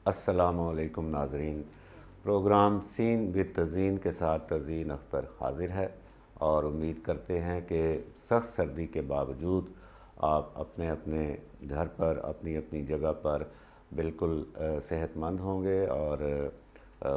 السلام علیکم ناظرین، پروگرام سین بت تزئین کے ساتھ تزئین اختر حاضر ہے اور امید کرتے ہیں کہ سخت سردی کے باوجود آپ اپنے اپنے گھر پر اپنی اپنی جگہ پر بالکل صحت مند ہوں گے اور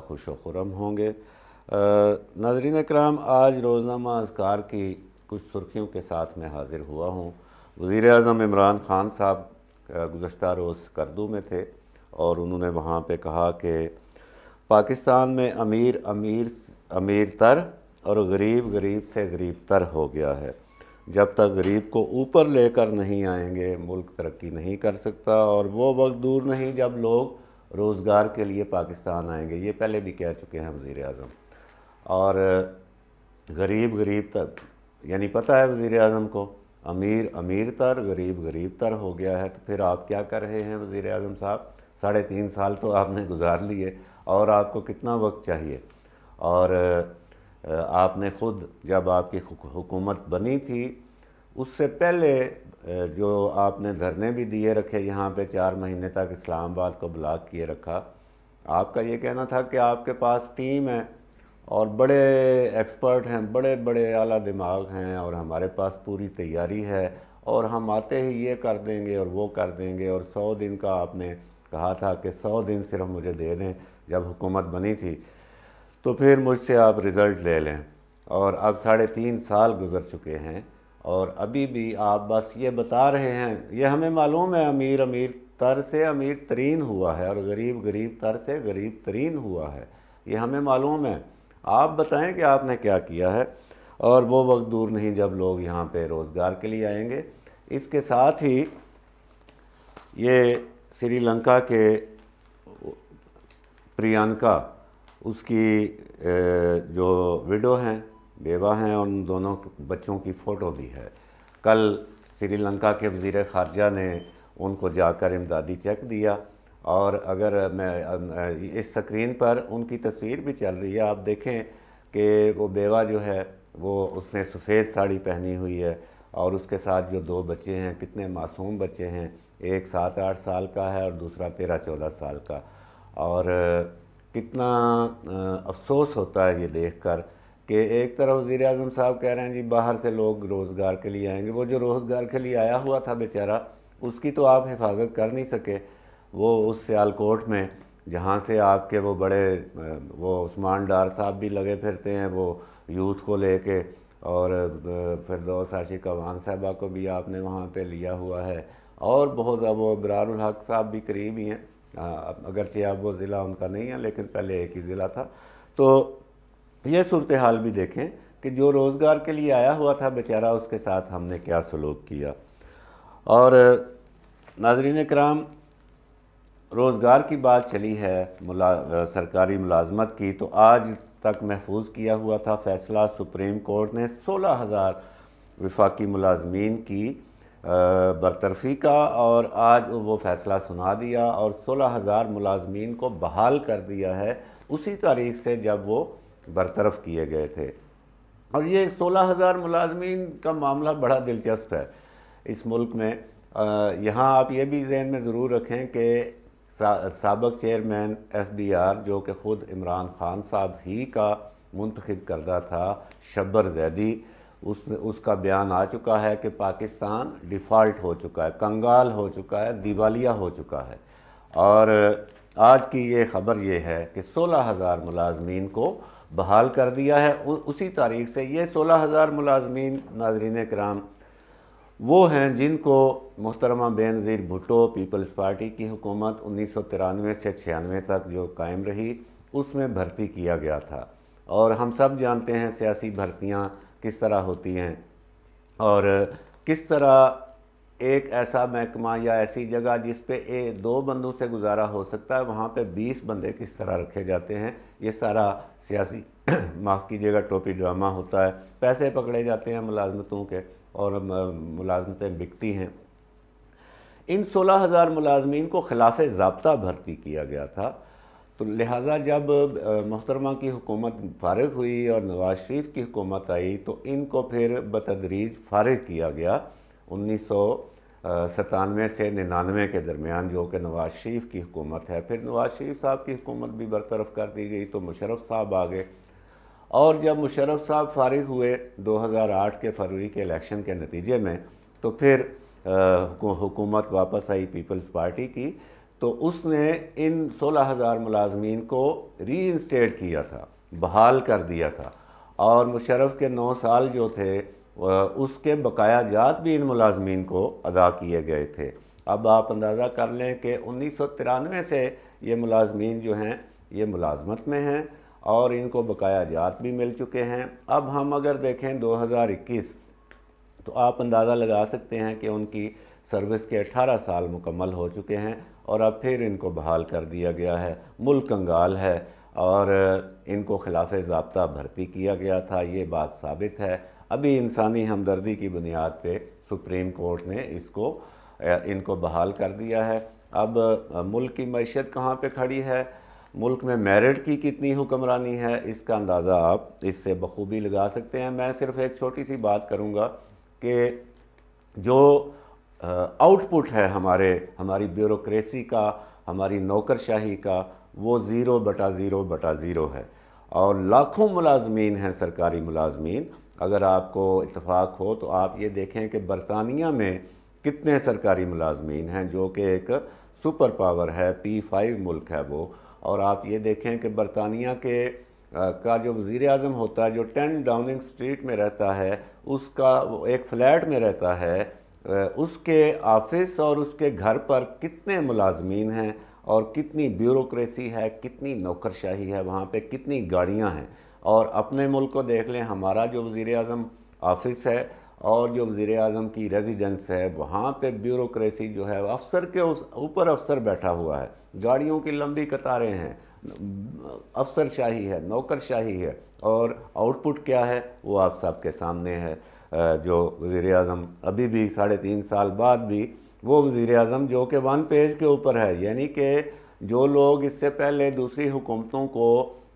خوش و خرم ہوں گے۔ ناظرین اکرام، آج روزنامہ اذکار کی کچھ سرخیوں کے ساتھ میں حاضر ہوا ہوں۔ وزیر اعظم عمران خان صاحب گزشتہ روز اسکردو میں تھے اور انہوں نے وہاں پہ کہا کہ پاکستان میں امیر امیر تر اور غریب غریب سے غریب تر ہو گیا ہے۔ جب تک غریب کو اوپر لے کر نہیں آئیں گے ملک ترقی نہیں کر سکتا، اور وہ وقت دور نہیں جب لوگ روزگار کے لیے پاکستان آئیں گے۔ یہ پہلے بھی کہہ چکے ہیں وزیر اعظم۔ اور غریب غریب تر یعنی پتہ ہے وزیر اعظم کو امیر تر غریب غریب تر ہو گیا ہے، تو پھر آپ کیا کر رہے ہیں وزیر اعظم صاحب؟ 3.5 سال تو آپ نے گزار لیے، اور آپ کو کتنا وقت چاہیے؟ اور آپ نے خود جب آپ کی حکومت بنی تھی اس سے پہلے جو آپ نے دھرنے بھی دیے رکھے یہاں پہ 4 مہینے تک اسلام آباد کو بلاک کیے رکھا، آپ کا یہ کہنا تھا کہ آپ کے پاس ٹیم ہے اور بڑے ایکسپرٹ ہیں، بڑے بڑے اعلیٰ دماغ ہیں، اور ہمارے پاس پوری تیاری ہے اور ہم آتے ہی یہ کر دیں گے اور وہ کر دیں گے۔ اور 100 دن کا آپ نے کہا تھا کہ 100 دن صرف مجھے دے دیں جب حکومت بنی تھی، تو پھر مجھ سے آپ رزلٹ لے لیں۔ اور اب 3.5 سال گزر چکے ہیں اور ابھی بھی آپ بس یہ بتا رہے ہیں۔ یہ ہمیں معلوم ہے امیر تر سے امیر ترین ہوا ہے اور غریب غریب تر سے غریب ترین ہوا ہے، یہ ہمیں معلوم ہے۔ آپ بتائیں کہ آپ نے کیا کیا ہے، اور وہ وقت دور نہیں جب لوگ یہاں پہ روزگار کے لیے آئیں گے۔ اس کے ساتھ ہی یہ سری لنکا کے پریانکا، اس کی جو ویڈو ہیں، بیوہ ہیں، ان دونوں بچوں کی فوٹو بھی ہے۔ کل سری لنکا کے وزیر خارجہ نے ان کو جا کر امدادی چیک دیا، اور اگر میں اس سکرین پر ان کی تصویر بھی چل رہی ہے، آپ دیکھیں کہ وہ بیوہ جو ہے وہ اس نے سفید ساڑی پہنی ہوئی ہے، اور اس کے ساتھ جو 2 بچے ہیں، کتنے معصوم بچے ہیں، ایک 7-8 سال کا ہے اور دوسرا 13-14 سال کا۔ اور کتنا افسوس ہوتا ہے یہ دیکھ کر کہ ایک طرف وزیر اعظم صاحب کہہ رہے ہیں جی باہر سے لوگ روزگار کے لیے آئیں گے، وہ جو روزگار کے لیے آیا ہوا تھا بیچارہ، اس کی تو آپ حفاظت کر نہیں سکے۔ وہ اس سیالکوٹ میں جہاں سے آپ کے وہ بڑے وہ عثمان ڈار صاحب بھی لگے پھرتے ہیں وہ یوتھ کو لے کے، اور فردوس عاشق اعوان صاحبہ کو بھی آپ نے وہاں پہ لیا ہوا ہے، اور بہت وہ ابرار الحق صاحب بھی قریب ہی ہیں، اگرچہ اب وہ ضلع ان کا نہیں ہے لیکن پہلے ایک ہی ضلع تھا۔ تو یہ صورتحال بھی دیکھیں کہ جو روزگار کے لیے آیا ہوا تھا بیچارہ، اس کے ساتھ ہم نے کیا سلوک کیا۔ اور ناظرین اکرام، روزگار کی بات چلی ہے، سرکاری ملازمت کی، تو آج تک محفوظ کیا ہوا تھا فیصلہ سپریم کورٹ نے 16,000 وفاقی ملازمین کی برطرفی کا، اور آج وہ فیصلہ سنا دیا اور 16,000 ملازمین کو بحال کر دیا ہے اسی تاریخ سے جب وہ برطرف کیے گئے تھے۔ اور یہ 16,000 ملازمین کا معاملہ بڑا دلچسپ ہے اس ملک میں۔ یہاں آپ یہ بھی ذہن میں ضرور رکھیں کہ سابق چیئرمین FBR جو کہ خود عمران خان صاحب ہی کا منتخب کردہ تھا، شبر زیدی، اس کا بیان آ چکا ہے کہ پاکستان ڈیفالٹ ہو چکا ہے، کنگال ہو چکا ہے، دیوالیہ ہو چکا ہے۔ اور آج کی یہ خبر یہ ہے کہ 16,000 ملازمین کو بحال کر دیا ہے اسی تاریخ سے۔ یہ 16,000 ملازمین ناظرین اکرام وہ ہیں جن کو محترمہ بینظیر بھٹو پیپلز پارٹی کی حکومت 1993 سے 96 تک جو قائم رہی، اس میں بھرتی کیا گیا تھا، اور ہم سب جانتے ہیں سیاسی بھرتیاں کس طرح ہوتی ہیں، اور کس طرح ایک ایسا محکمہ یا ایسی جگہ جس پہ 2 بندوں سے گزارا ہو سکتا ہے، وہاں پہ 20 بندے کس طرح رکھے جاتے ہیں۔ یہ سارا سیاسی معاف کیجیے گا ٹوپی ڈرامہ ہوتا ہے، پیسے پکڑے جاتے ہیں ملازمتوں کے اور ملازمتیں بکتی ہیں۔ ان 16,000 ملازمین کو خلاف ضابطہ بھرتی کیا گیا تھا، تو لہٰذا جب محترمہ کی حکومت فارغ ہوئی اور نواز شریف کی حکومت آئی تو ان کو پھر بتدریج فارغ کیا گیا 97 سے 99 کے درمیان، جو کہ نواز شریف کی حکومت ہے. پھر نواز شریف صاحب کی حکومت بھی برطرف کر دی گئی تو مشرف صاحب آ گئے، اور جب مشرف صاحب فارغ ہوئے 2008 کے فروری کے الیکشن کے نتیجے میں، تو پھر حکومت واپس آئی پیپلز پارٹی کی، تو اس نے ان 16,000 ملازمین کو ری انسٹیٹ کیا تھا، بحال کر دیا تھا، اور مشرف کے 9 سال جو تھے اس کے بقایا جات بھی ان ملازمین کو ادا کیے گئے تھے. اب آپ اندازہ کر لیں کہ 1993 سے یہ ملازمین جو ہیں یہ ملازمت میں ہیں اور ان کو بقایا جات بھی مل چکے ہیں. اب ہم اگر دیکھیں 2021 تو آپ اندازہ لگا سکتے ہیں کہ ان کی سروس کے 18 سال مکمل ہو چکے ہیں، اور اب پھر ان کو بحال کر دیا گیا ہے. ملک کنگال ہے اور ان کو خلاف ضابطہ بھرتی کیا گیا تھا، یہ بات ثابت ہے. ابھی انسانی ہمدردی کی بنیاد پہ سپریم کورٹ نے ان کو بحال کر دیا ہے. اب ملک کی معیشت کہاں پہ کھڑی ہے، ملک میں میرٹ کی کتنی حکمرانی ہے، اس کا اندازہ آپ اس سے بخوبی لگا سکتے ہیں. میں صرف ایک چھوٹی سی بات کروں گا کہ جو آؤٹ پٹ ہے ہماری بیوروکریسی کا، ہماری نوکرشاہی کا، وہ 0/0/0 ہے، اور لاکھوں ملازمین ہیں سرکاری ملازمین. اگر آپ کو اتفاق ہو تو آپ یہ دیکھیں کہ برطانیہ میں کتنے سرکاری ملازمین ہیں، جو کہ ایک سپر پاور ہے، P5 ملک ہے وہ. اور آپ یہ دیکھیں کہ برطانیہ کا جو وزیر اعظم ہوتا ہے، جو 10 ڈاؤننگ اسٹریٹ میں رہتا ہے، اس کا وہ ایک فلیٹ میں رہتا ہے، اس کے آفس اور اس کے گھر پر کتنے ملازمین ہیں اور کتنی بیوروکریسی ہے، کتنی نوکرشاہی ہے وہاں پہ، کتنی گاڑیاں ہیں. اور اپنے ملک کو دیکھ لیں، ہمارا جو وزیر اعظم آفس ہے اور جو وزیر اعظم کی ریزیڈنس ہے، وہاں پہ بیوروکریسی جو ہے افسر کے اوپر افسر بیٹھا ہوا ہے، گاڑیوں کی لمبی قطاریں ہیں، افسر شاہی ہے، نوکر شاہی ہے. اور آؤٹ پٹ کیا ہے وہ آپ سب کے سامنے ہے. جو وزیر اعظم ابھی بھی 3.5 سال بعد بھی وہ وزیر اعظم جو کہ 1 پیج کے اوپر ہے، یعنی کہ جو لوگ اس سے پہلے دوسری حکومتوں کو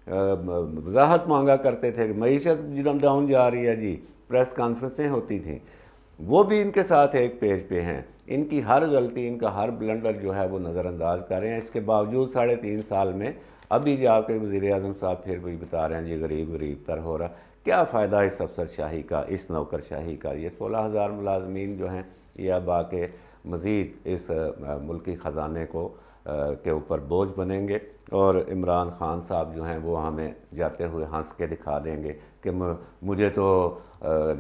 وضاحت مانگا کرتے تھے کہ معیشت ڈاؤن جا رہی ہے جی، پریس کانفرنسیں ہوتی تھیں، وہ بھی ان کے ساتھ ایک پیج پہ ہیں. ان کی ہر غلطی، ان کا ہر بلنڈر جو ہے وہ نظر انداز کر رہے ہیں. اس کے باوجود 3.5 سال میں ابھی جا کے وزیر اعظم صاحب پھر بھی بتا رہے ہیں جی غریب تر ہو رہا. کیا فائدہ اس افسر شاہی کا، اس نوکر شاہی کا؟ یہ 16,000 ملازمین جو ہیں یہ اب آ کے مزید اس ملکی خزانے کے اوپر بوجھ بنیں گے، اور عمران خان صاحب جو ہیں وہ ہمیں جاتے ہوئے ہنس کے دکھا دیں گے کہ مجھے تو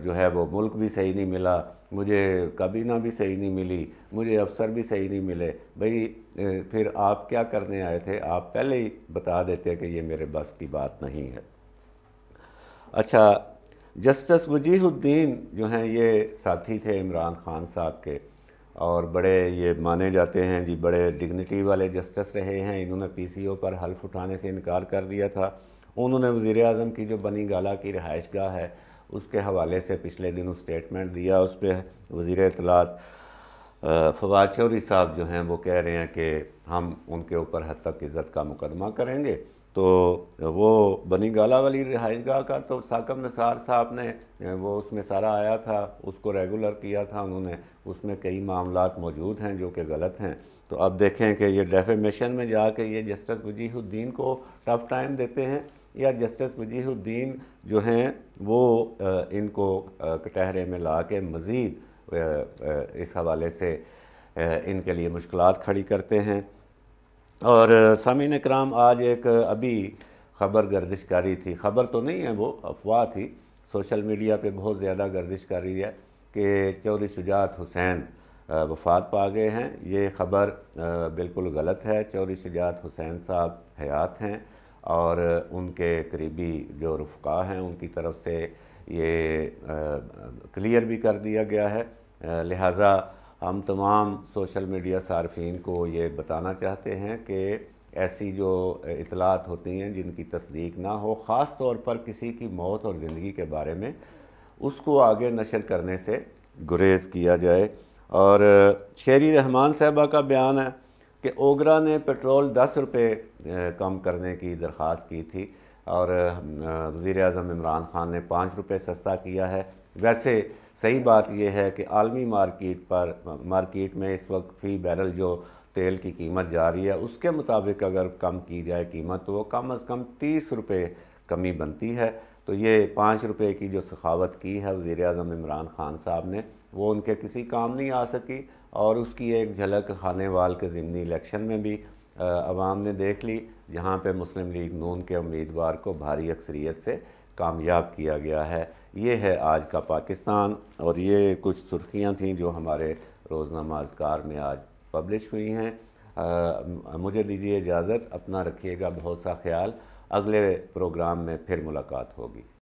جو ہے وہ ملک بھی صحیح نہیں ملا، مجھے کابینہ بھی صحیح نہیں ملی، مجھے افسر بھی صحیح نہیں ملے. بھئی پھر آپ کیا کرنے آئے تھے؟ آپ پہلے ہی بتا دیتے کہ یہ میرے بس کی بات نہیں ہے. اچھا، جسٹس وجیہ الدین جو ہیں یہ ساتھی تھے عمران خان صاحب کے، اور بڑے یہ مانے جاتے ہیں جی، بڑے ڈگنیٹی والے جسٹس رہے ہیں. انہوں نے PCO پر حلف اٹھانے سے انکار کر دیا تھا. انہوں نے وزیر اعظم کی جو بنی گالہ کی رہائش گاہ ہے اس کے حوالے سے پچھلے دنوں اسٹیٹمنٹ دیا. اس پہ وزیر اطلاعات فواد چودھری صاحب جو ہیں وہ کہہ رہے ہیں کہ ہم ان کے اوپر حد تک عزت کا مقدمہ کریں گے. تو وہ بنی گالہ والی رہائش گاہ کا تو ثاقب نثار صاحب نے وہ اس میں سارا آیا تھا، اس کو ریگولر کیا تھا انہوں نے. اس میں کئی معاملات موجود ہیں جو کہ غلط ہیں. تو اب دیکھیں کہ یہ ڈیفیمیشن میں جا کے یہ جسٹس وجیہ الدین کو ٹف ٹائم دیتے ہیں، یا جسٹس وجیہ الدین جو ہیں وہ ان کو کٹہرے میں لا کے مزید اس حوالے سے ان کے لیے مشکلات کھڑی کرتے ہیں. اور سامعین اکرام، آج ایک ابھی خبر گردش کاری تھی، خبر تو نہیں ہے وہ افواہ تھی، سوشل میڈیا پہ بہت زیادہ گردش کر رہی ہے کہ چودھری شجاعت حسین وفات پا گئے ہیں. یہ خبر بالکل غلط ہے. چودھری شجاعت حسین صاحب حیات ہیں، اور ان کے قریبی جو رفقا ہیں ان کی طرف سے یہ کلیئر بھی کر دیا گیا ہے. لہٰذا ہم تمام سوشل میڈیا صارفین کو یہ بتانا چاہتے ہیں کہ ایسی جو اطلاعات ہوتی ہیں جن کی تصدیق نہ ہو، خاص طور پر کسی کی موت اور زندگی کے بارے میں، اس کو آگے نشر کرنے سے گریز کیا جائے. اور شیری رحمان صاحبہ کا بیان ہے کہ اوگرا نے پیٹرول 10 روپے کم کرنے کی درخواست کی تھی، اور وزیر اعظم عمران خان نے 5 روپے سستا کیا ہے. ویسے صحیح بات یہ ہے کہ عالمی مارکیٹ میں اس وقت فی بیرل جو تیل کی قیمت جا رہی ہے اس کے مطابق اگر کم کی جائے قیمت تو وہ کم از کم 30 روپے کمی بنتی ہے. تو یہ 5 روپے کی جو سخاوت کی ہے وزیر اعظم عمران خان صاحب نے وہ ان کے کسی کام نہیں آ سکی، اور اس کی ایک جھلک خانے وال کے ضمنی الیکشن میں بھی عوام نے دیکھ لی، جہاں پہ مسلم لیگ نون کے امیدوار کو بھاری اکثریت سے کامیاب کیا گیا ہے. یہ ہے آج کا پاکستان، اور یہ کچھ سرخیاں تھیں جو ہمارے روزنامہ اذکار میں آج پبلش ہوئی ہیں. مجھے دیجیے اجازت، اپنا رکھیے گا بہت سا خیال. اگلے پروگرام میں پھر ملاقات ہوگی.